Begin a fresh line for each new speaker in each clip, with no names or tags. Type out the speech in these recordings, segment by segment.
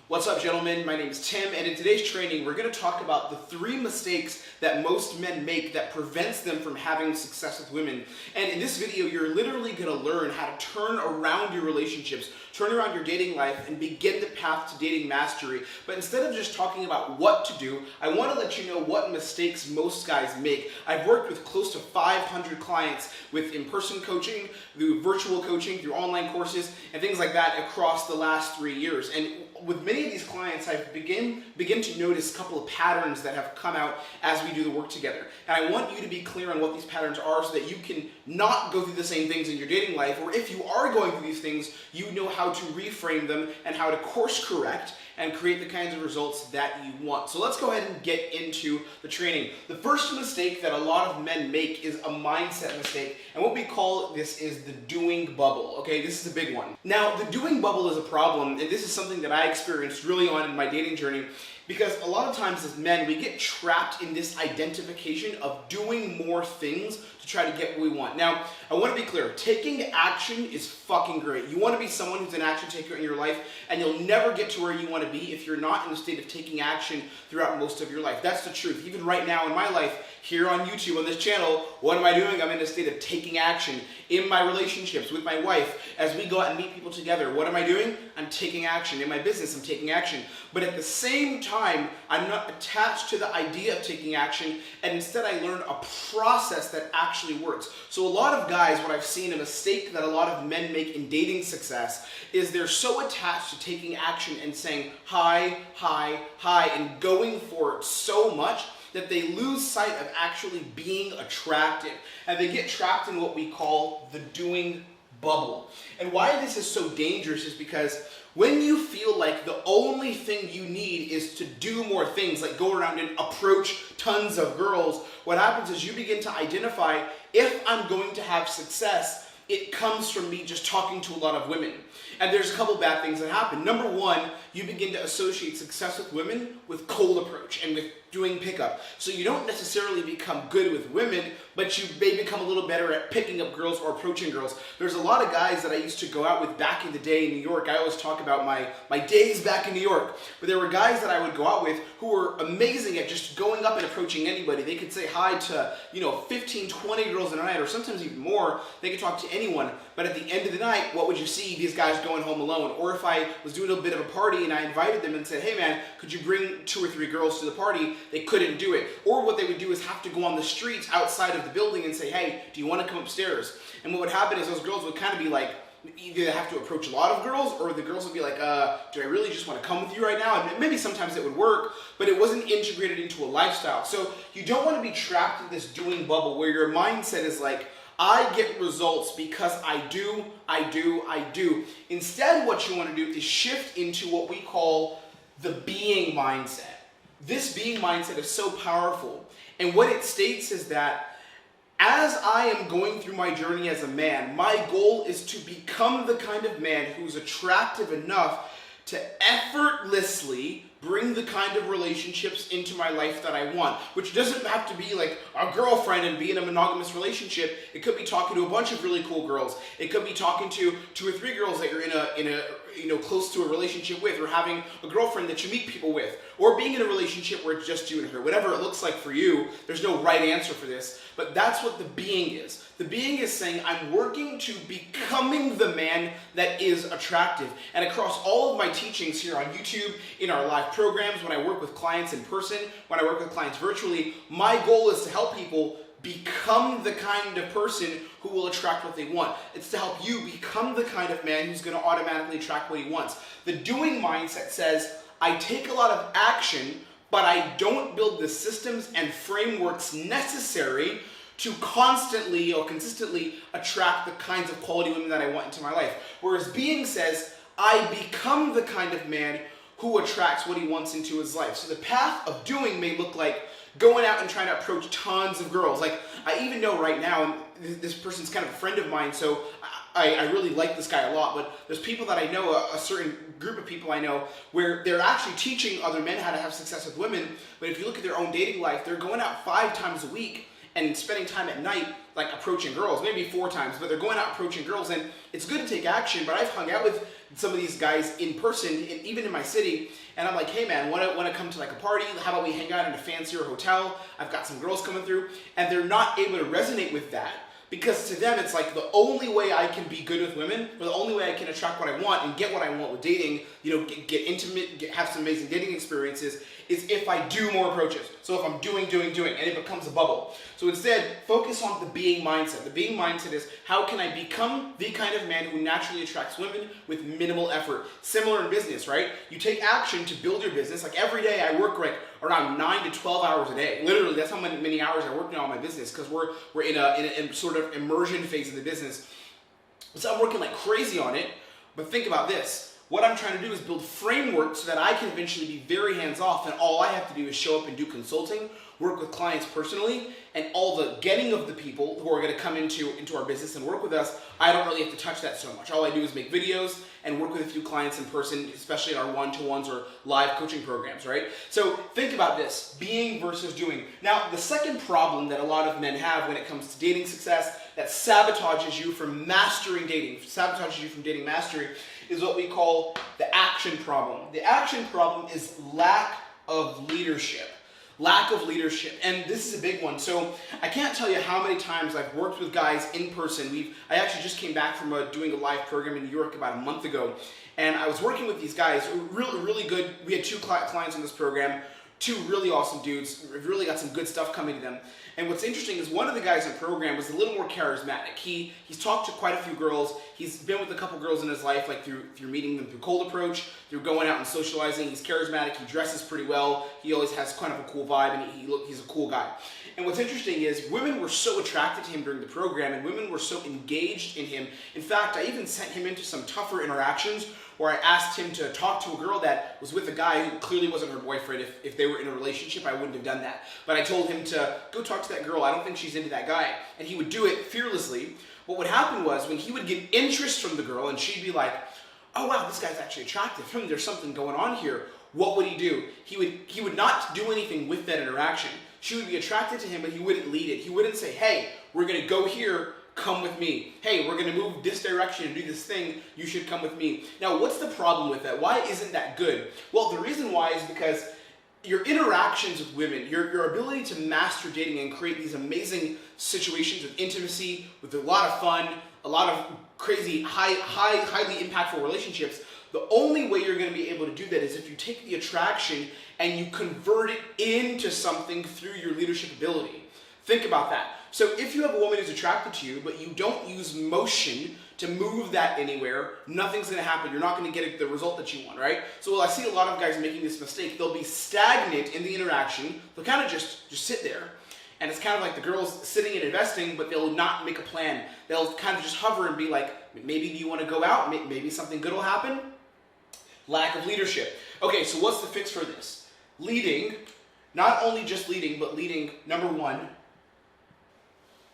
What's up, gentlemen? My name is Tim, and in today's training, we're going to talk about the 3 mistakes that most men make that prevents them from having success with women. And in this video, you're literally going to learn how to turn around your relationships, turn around your dating life, and begin the path to dating mastery. But instead of just talking about what to do, I want to let you know what mistakes most guys make. I've worked with close to 500 clients with in-person coaching, through virtual coaching, through online courses, and things like that across the last 3 years. And with many of these clients, I begin to notice a couple of patterns that have come out as we do the work together. And I want you to be clear on what these patterns are so that you can not go through the same things in your dating life, or if you are going through these things, you know how to reframe them and how to course correct and create the kinds of results that you want. So let's go ahead and get into the training. The first mistake that a lot of men make is a mindset mistake, and what we call this is the doing bubble. Okay, this is a big one. Now, the doing bubble is a problem, and this is something that I experienced really on in my dating journey, because a lot of times as men, we get trapped in this identification of doing more things to try to get what we want. Now, I want to be clear, taking action is fucking great. You want to be someone who's an action taker in your life, and you'll never get to where you want to be if you're not in the state of taking action throughout most of your life. That's the truth. Even right now in my life, here on YouTube, on this channel, what am I doing? I'm in a state of taking action in my relationships with my wife. As we go out and meet people together, what am I doing? I'm taking action. In my business, I'm taking action. But at the same time, I'm not attached to the idea of taking action, and instead I learn a process that actually works. So a lot of guys, what I've seen, a mistake that a lot of men make in dating success is they're so attached to taking action and saying hi, hi, hi, and going for it so much that they lose sight of actually being attractive, and they get trapped in what we call the doing bubble. And why this is so dangerous is because when you feel like the only thing you need is to do more things, like go around and approach tons of girls, what happens is you begin to identify, if I'm going to have success, it comes from me just talking to a lot of women. And there's a couple bad things that happen. Number one, you begin to associate success with women with cold approach and with doing pickup. So you don't necessarily become good with women, but you may become a little better at picking up girls or approaching girls. There's a lot of guys that I used to go out with back in the day in New York. I always talk about my days back in New York. But there were guys that I would go out with who were amazing at just going up and approaching anybody. They could say hi to, 15, 20 girls in a night, or sometimes even more. They could talk to anyone. But at the end of the night, what would you see? These guys going home alone. Or if I was doing a bit of a party and I invited them and said, hey man, could you bring 2 or 3 girls to the party? They couldn't do it. Or what they would do is have to go on the streets outside of the building and say, hey, do you want to come upstairs? And what would happen is those girls would kind of be like, either they have to approach a lot of girls, or the girls would be like, do I really just want to come with you right now? And maybe sometimes it would work, but it wasn't integrated into a lifestyle. So you don't want to be trapped in this doing bubble where your mindset is like, I get results because I do. Instead, what you want to do is shift into what we call the being mindset. This being mindset is so powerful. And what it states is that as I am going through my journey as a man, my goal is to become the kind of man who's attractive enough to effortlessly bring the kind of relationships into my life that I want, which doesn't have to be like a girlfriend and be in a monogamous relationship. It could be talking to a bunch of really cool girls. It could be talking to 2 or 3 girls that you're in a close to a relationship with, or having a girlfriend that you meet people with, or being in a relationship where it's just you and her. Whatever it looks like for you, there's no right answer for this, but that's what the being is. The being is saying, I'm working to becoming the man that is attractive. And across all of my teachings here on YouTube, in our live programs, when I work with clients in person, when I work with clients virtually, my goal is to help people become the kind of person who will attract what they want. It's to help you become the kind of man who's going to automatically attract what he wants. The doing mindset says, I take a lot of action, but I don't build the systems and frameworks necessary to constantly or consistently attract the kinds of quality women that I want into my life. Whereas being says, I become the kind of man who attracts what he wants into his life. So the path of doing may look like going out and trying to approach tons of girls. Like, I even know right now, and this person's kind of a friend of mine, so I really like this guy a lot, but there's people that I know, a certain group of people I know, where they're actually teaching other men how to have success with women, but if you look at their own dating life, they're going out 5 times a week and spending time at night, like approaching girls, maybe 4 times, but they're going out approaching girls, and it's good to take action, but I've hung out with some of these guys in person, and even in my city, and I'm like, hey man, want to come to like a party? How about we hang out in a fancier hotel? I've got some girls coming through, and they're not able to resonate with that. Because to them, it's like the only way I can be good with women, or the only way I can attract what I want and get what I want with dating, get intimate, have some amazing dating experiences, is if I do more approaches. So if I'm doing, and it becomes a bubble. So instead, focus on the being mindset. The being mindset is, how can I become the kind of man who naturally attracts women with minimal effort? Similar in business, right? You take action to build your business. Like every day I work around 9 to 12 hours a day. Literally, that's how many hours I work now on my business, because we're in a sort of immersion phase of the business. So I'm working like crazy on it. But think about this. What I'm trying to do is build frameworks so that I can eventually be very hands-off, and all I have to do is show up and do consulting, work with clients personally, and all the getting of the people who are going to come into our business and work with us, I don't really have to touch that so much. All I do is make videos and work with a few clients in person, especially in our one-to-ones or live coaching programs, right? So think about this, being versus doing. Now, the second problem that a lot of men have when it comes to dating success that sabotages you from mastering dating, sabotages you from dating mastery, is what we call the action problem. The action problem is lack of leadership. Lack of leadership, and this is a big one. So I can't tell you how many times I've worked with guys in person. I actually just came back from doing a live program in New York about a month ago, and I was working with these guys, really, really good. We had 2 clients on this program, 2 really awesome dudes. We've really got some good stuff coming to them. And what's interesting is one of the guys in the program was a little more charismatic. He's talked to quite a few girls. He's been with a couple girls in his life, like through meeting them through cold approach, through going out and socializing. He's charismatic. He dresses pretty well. He always has kind of a cool vibe, and he's a cool guy. And what's interesting is women were so attracted to him during the program, and women were so engaged in him. In fact, I even sent him into some tougher interactions where I asked him to talk to a girl that was with a guy who clearly wasn't her boyfriend. If they were in a relationship, I wouldn't have done that. But I told him to go talk to that girl. I don't think she's into that guy. And he would do it fearlessly. What would happen was when he would get interest from the girl and she'd be like, oh wow, this guy's actually attractive. There's something going on here. What would he do? He would not do anything with that interaction. She would be attracted to him, but he wouldn't lead it. He wouldn't say, hey, we're going to go here. Come with me. Hey, we're going to move this direction and do this thing. You should come with me. Now, what's the problem with that? Why isn't that good? Well, the reason why is because your interactions with women, your ability to master dating and create these amazing situations with intimacy, with a lot of fun, a lot of crazy, highly impactful relationships, the only way you're going to be able to do that is if you take the attraction and you convert it into something through your leadership ability. Think about that. So if you have a woman who's attracted to you, but you don't use motion to move that anywhere, nothing's going to happen. You're not going to get the result that you want, right? So I see a lot of guys making this mistake. They'll be stagnant in the interaction. They'll kind of just sit there. And it's kind of like the girl's sitting and investing, but they'll not make a plan. They'll kind of just hover and be like, maybe you want to go out? Maybe something good will happen? Lack of leadership. Okay, so what's the fix for this? Leading, not only just leading, but leading, number 1,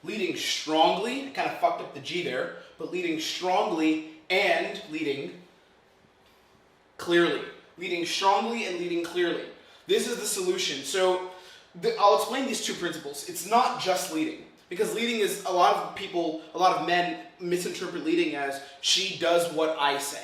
leading strongly. I kind of fucked up the G there, but leading strongly and leading clearly. Leading strongly and leading clearly. This is the solution. So I'll explain these 2 principles. It's not just leading, because leading is a lot of men misinterpret leading as she does what I say.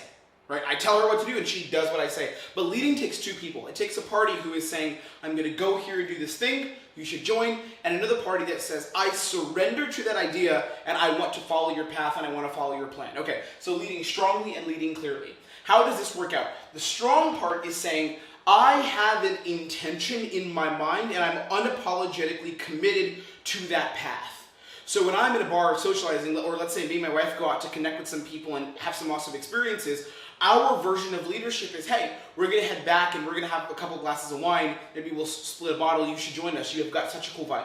Right? I tell her what to do and she does what I say. But leading takes 2 people. It takes a party who is saying, I'm going to go here and do this thing, you should join, and another party that says, I surrender to that idea and I want to follow your path and I want to follow your plan. Okay, so leading strongly and leading clearly. How does this work out? The strong part is saying, I have an intention in my mind and I'm unapologetically committed to that path. So when I'm in a bar socializing, or let's say me and my wife go out to connect with some people and have some awesome experiences, our version of leadership is, hey, we're going to head back and we're going to have a couple glasses of wine. Maybe we'll split a bottle. You should join us. You have got such a cool vibe.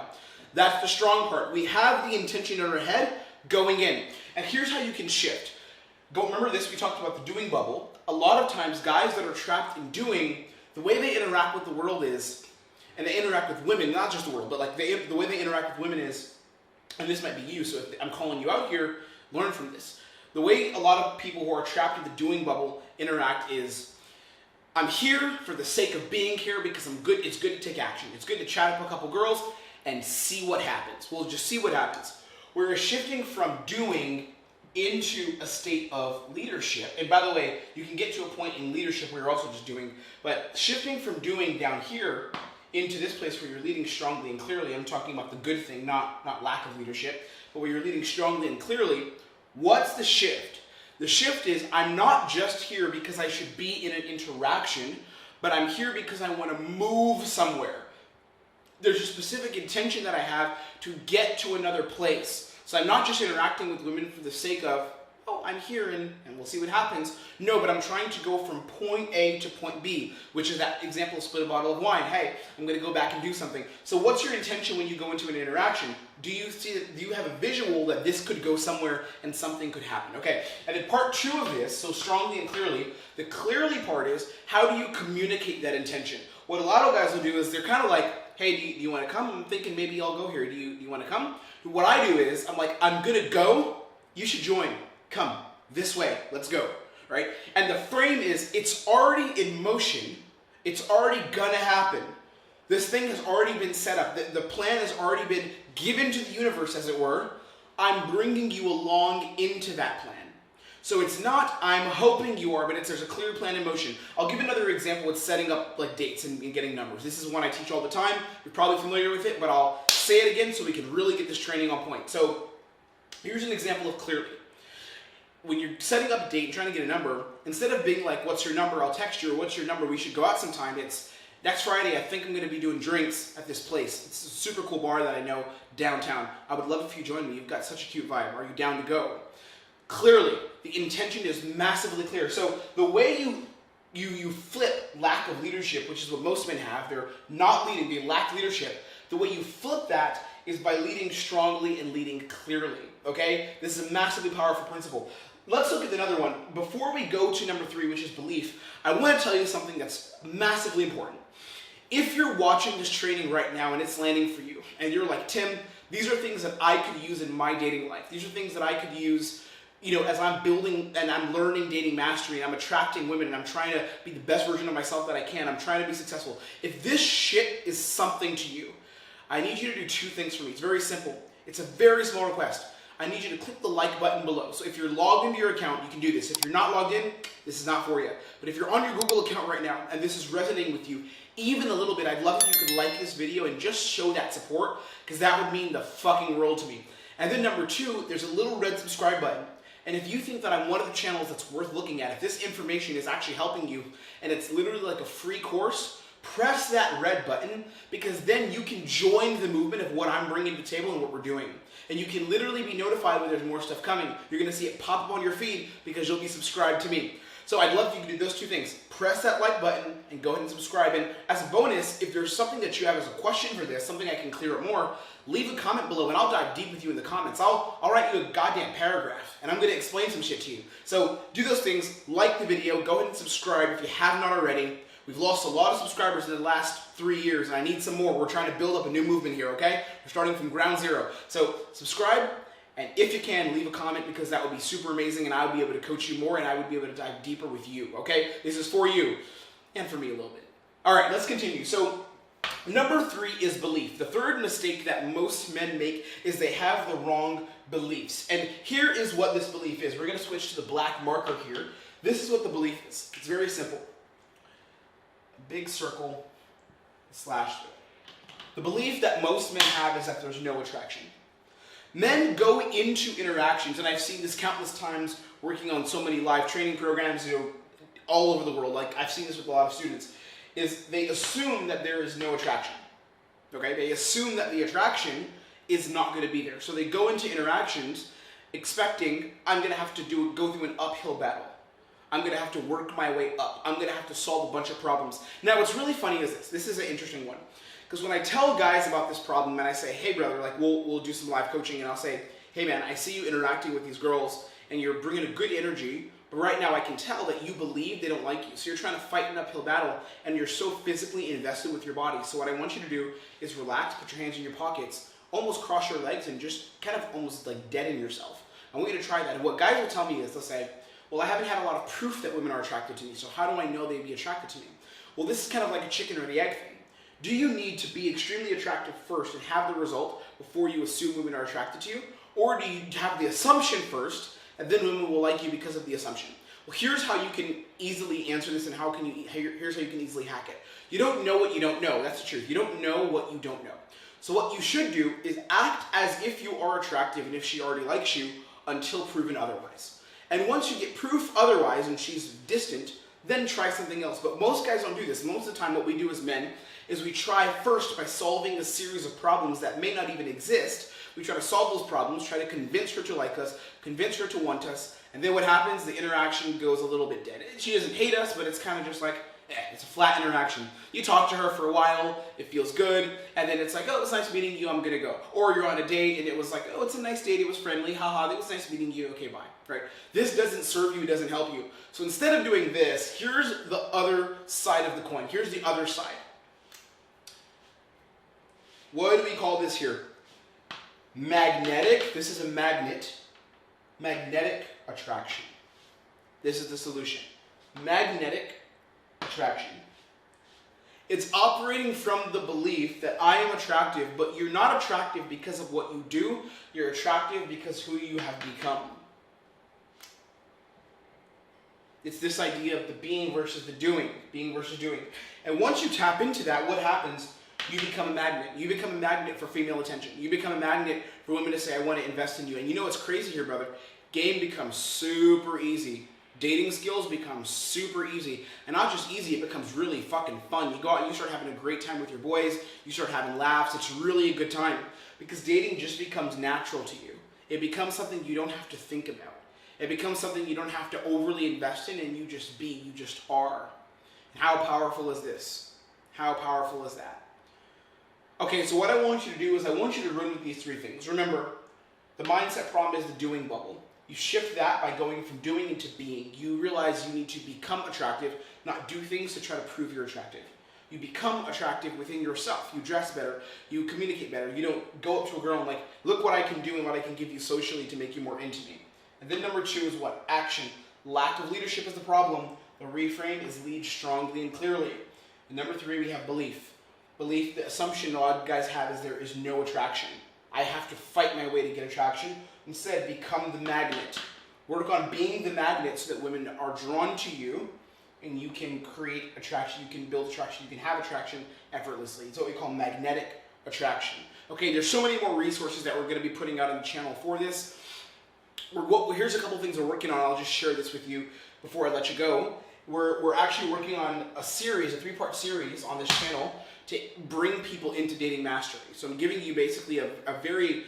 That's the strong part. We have the intention in our head going in. And here's how you can shift. Remember this, we talked about the doing bubble. A lot of times, guys that are trapped in doing, the way they interact with the world is, and they interact with women, not just the world, but like the way they interact with women is, and this might be you, so if I'm calling you out here, learn from this. The way a lot of people who are trapped in the doing bubble interact is, I'm here for the sake of being here because I'm good. It's good to take action. It's good to chat up a couple girls and see what happens. We'll just see what happens. We're shifting from doing into a state of leadership. And by the way, you can get to a point in leadership where you're also just doing, but shifting from doing down here into this place where you're leading strongly and clearly, I'm talking about the good thing, not lack of leadership, but where you're leading strongly and clearly, what's the shift? The shift is, I'm not just here because I should be in an interaction, but I'm here because I want to move somewhere. There's a specific intention that I have to get to another place. So I'm not just interacting with women for the sake of, oh, I'm here and we'll see what happens. No, but I'm trying to go from point A to point B, which is that example of split a bottle of wine. Hey, I'm going to go back and do something. So what's your intention when you go into an interaction? Do you have a visual that this could go somewhere and something could happen? Okay, and in part 2 of this, so strongly and clearly, the clearly part is, how do you communicate that intention? What a lot of guys will do is they're kind of like, hey, do you want to come? I'm thinking maybe I'll go here. Do you want to come? What I do is, I'm like, I'm going to go. You should join. Come this way. Let's go. Right? And the frame is, it's already in motion. It's already going to happen. This thing has already been set up. The plan has already been given to the universe, as it were. I'm bringing you along into that plan. So it's not, I'm hoping you are, but there's a clear plan in motion. I'll give another example with setting up like dates and getting numbers. This is one I teach all the time. You're probably familiar with it, but I'll say it again so we can really get this training on point. So here's an example of clearly. When you're setting up a date and trying to get a number, instead of being like, what's your number, I'll text you, or what's your number, we should go out sometime, it's, next Friday, I think I'm going to be doing drinks at this place. It's a super cool bar that I know downtown. I would love if you join me. You've got such a cute vibe. Are you down to go? Clearly, the intention is massively clear. So the way you flip lack of leadership, which is what most men have, they're not leading, they lack leadership. The way you flip that is by leading strongly and leading clearly, okay? This is a massively powerful principle. Let's look at another one. Before we go to number 3, which is belief, I want to tell you something that's massively important. If you're watching this training right now and it's landing for you, and you're like, Tim, these are things that I could use in my dating life. These are things that I could use, you know, as I'm building and I'm learning dating mastery and I'm attracting women and I'm trying to be the best version of myself that I can. I'm trying to be successful. If this shit is something to you, I need you to do 2 things for me. It's very simple. It's a very small request. I need you to click the like button below. So if you're logged into your account, you can do this. If you're not logged in, this is not for you. But if you're on your Google account right now and this is resonating with you even a little bit, I'd love if you could like this video and just show that support, because that would mean the fucking world to me. And then number 2, there's a little red subscribe button. And if you think that I'm one of the channels that's worth looking at, if this information is actually helping you and it's literally like a free course, press that red button, because then you can join the movement of what I'm bringing to the table and what we're doing. And you can literally be notified when there's more stuff coming. You're going to see it pop up on your feed because you'll be subscribed to me. So I'd love if you could do those 2 things. Press that like button and go ahead and subscribe. And as a bonus, if there's something that you have as a question for this, something I can clear up more, leave a comment below and I'll dive deep with you in the comments. I'll write you a goddamn paragraph and I'm going to explain some shit to you. So do those things, like the video, go ahead and subscribe if you have not already. We've lost a lot of subscribers in the last 3 years and I need some more. We're trying to build up a new movement here, okay? We're starting from ground zero. So subscribe, and if you can, leave a comment, because that would be super amazing and I would be able to coach you more and I would be able to dive deeper with you, okay? This is for you and for me a little bit. All right, let's continue. So number 3 is belief. The third mistake that most men make is they have the wrong beliefs. And here is what this belief is. We're going to switch to the black marker here. This is what the belief is. It's very simple. A big circle slash. The belief that most men have is that there's no attraction. Men go into interactions, and I've seen this countless times working on so many live training programs, you know, all over the world. Like, I've seen this with a lot of students, is they assume that there is no attraction. Okay? They assume that the attraction is not going to be there. So they go into interactions expecting, I'm going to have to go through an uphill battle. I'm going to have to work my way up. I'm going to have to solve a bunch of problems. Now, what's really funny is this. This is an interesting one. Because when I tell guys about this problem and I say, hey brother, like we'll do some live coaching, and I'll say, hey man, I see you interacting with these girls and you're bringing a good energy, but right now I can tell that you believe they don't like you. So you're trying to fight an uphill battle and you're so physically invested with your body. So what I want you to do is relax, put your hands in your pockets, almost cross your legs and just kind of almost like deaden yourself. I want you to try that. And what guys will tell me is they'll say, well, I haven't had a lot of proof that women are attracted to me, so how do I know they'd be attracted to me? Well, this is kind of like a chicken or the egg thing. Do you need to be extremely attractive first and have the result before you assume women are attracted to you? Or do you have the assumption first and then women will like you because of the assumption. Well, here's how you can easily answer this, and here's how you can easily hack it. You don't know what you don't know. That's the truth. You don't know what you don't know. So what you should do is act as if you are attractive and if she already likes you until proven otherwise. And once you get proof otherwise and she's distant, then try something else. But most guys don't do this. Most of the time what we do as men is we try first by solving a series of problems that may not even exist. We try to solve those problems, try to convince her to like us, convince her to want us, and then what happens? The interaction goes a little bit dead. She doesn't hate us, but it's kind of just like, it's a flat interaction. You talk to her for a while, it feels good, and then it's like, oh, it was nice meeting you, I'm gonna go. Or you're on a date and it was like, oh, it's a nice date, it was friendly, haha, it was nice meeting you, okay, bye, right? This doesn't serve you, it doesn't help you. So instead of doing this, here's the other side of the coin. Here's the other side. What do we call this here? Magnetic, this is a magnet, magnetic attraction. This is the solution. Magnetic attraction. It's operating from the belief that I am attractive, but you're not attractive because of what you do. You're attractive because who you have become. It's this idea of the being versus the doing. Being versus doing. And once you tap into that, what happens? You become a magnet. You become a magnet for female attention. You become a magnet for women to say, I want to invest in you. And you know what's crazy here, brother? Game becomes super easy. Dating skills become super easy. And not just easy, it becomes really fucking fun. You go out and you start having a great time with your boys. You start having laughs. It's really a good time. Because dating just becomes natural to you. It becomes something you don't have to think about. It becomes something you don't have to overly invest in, and you just be. You just are. And how powerful is this? How powerful is that? Okay, so what I want you to do is I want you to run with these three things. Remember, the mindset problem is the doing bubble. You shift that by going from doing into being. You realize you need to become attractive, not do things to try to prove you're attractive. You become attractive within yourself. You dress better. You communicate better. You don't go up to a girl and like, look what I can do and what I can give you socially to make you more into me. And then number two is what? Action. Lack of leadership is the problem. The reframe is lead strongly and clearly. And number three, we have belief. Belief, the assumption a lot of guys have is there is no attraction. I have to fight my way to get attraction. Instead, become the magnet. Work on being the magnet so that women are drawn to you and you can create attraction, you can build attraction, you can have attraction effortlessly. It's what we call magnetic attraction. Okay, there's so many more resources that we're going to be putting out on the channel for this. Here's a couple things we're working on. I'll just share this with you before I let you go. We're actually working on a series, a 3-part series on this channel to bring people into dating mastery. So I'm giving you basically a very,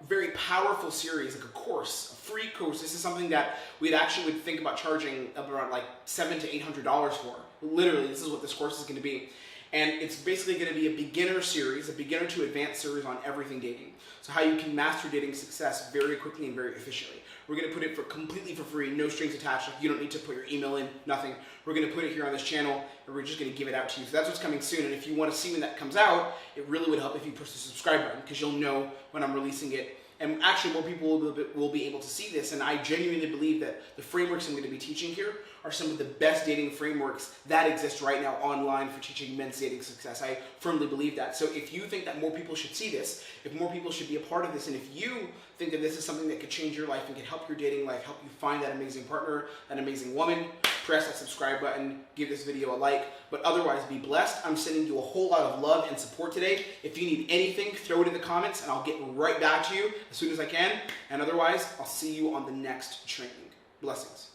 very powerful series, like a course, a free course. This is something that we'd think about charging up around like $700 to $800 for. Literally, this is what this course is going to be. And it's basically going to be a beginner series, a beginner to advanced series on everything dating. So how you can master dating success very quickly and very efficiently. We're going to put it completely for free, no strings attached. Like you don't need to put your email in, nothing. We're going to put it here on this channel, and we're just going to give it out to you. So that's what's coming soon. And if you want to see when that comes out, it really would help if you push the subscribe button, because you'll know when I'm releasing it. And actually, more people will be able to see this. And I genuinely believe that the frameworks I'm going to be teaching here are some of the best dating frameworks that exist right now online for teaching men's dating success. I firmly believe that. So if you think that more people should see this, if more people should be a part of this, and if you think that this is something that could change your life and could help your dating life, help you find that amazing partner, that amazing woman, press that subscribe button, give this video a like, but otherwise be blessed. I'm sending you a whole lot of love and support today. If you need anything, throw it in the comments and I'll get right back to you as soon as I can. And otherwise, I'll see you on the next training. Blessings.